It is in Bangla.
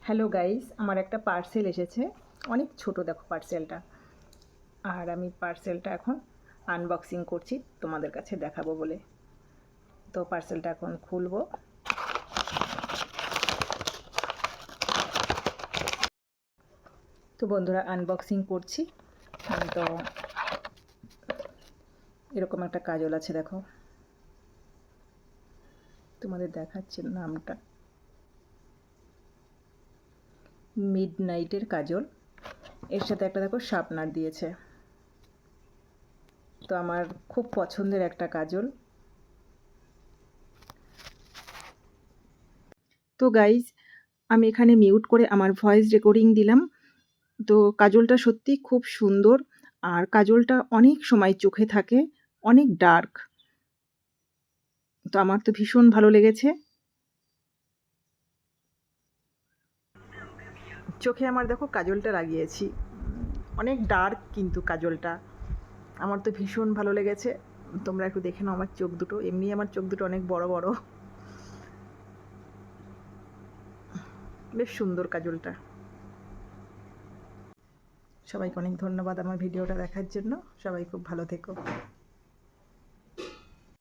হ্যালো গাইস, আমার একটা পার্সেল এসেছে। অনেক ছোট দেখো পার্সেলটা। আর আমি পার্সেলটা এখন আনবক্সিং করছি তোমাদের কাছে দেখাবো বলে। তো পার্সেলটা এখন খুলবো। তো বন্ধুরা, আনবক্সিং করছি। তো এরকম একটা কাজল আছে, দেখো তোমাদের দেখাচ্ছে নামটা, মিডনাইটের কাজল। এর সাথে একটা দেখো শার্পনার দিয়েছে। তো আমার খুব পছন্দের একটা কাজল। তো গাইজ, আমি এখানে মিউট করে আমার ভয়েস রেকর্ডিং দিলাম। তো কাজলটা সত্যি খুব সুন্দর, আর কাজলটা অনেক সময় চোখে থাকে, অনেক ডার্ক। তো আমার তো ভীষণ ভালো লেগেছে। চোখে আমার দেখো কাজলটা লাগিয়েছি, অনেক ডার্ক কিন্তু কাজলটা আমার তো ভীষণ ভালো লেগেছে। তোমরা একটু দেখে নাও আমার চোখ দুটো, এমনি আমার চোখ দুটো অনেক বড় বড়। বেশ সুন্দর কাজলটা। সবাইকে অনেক ধন্যবাদ আমার ভিডিওটা দেখার জন্য। সবাই খুব ভালো থেকো।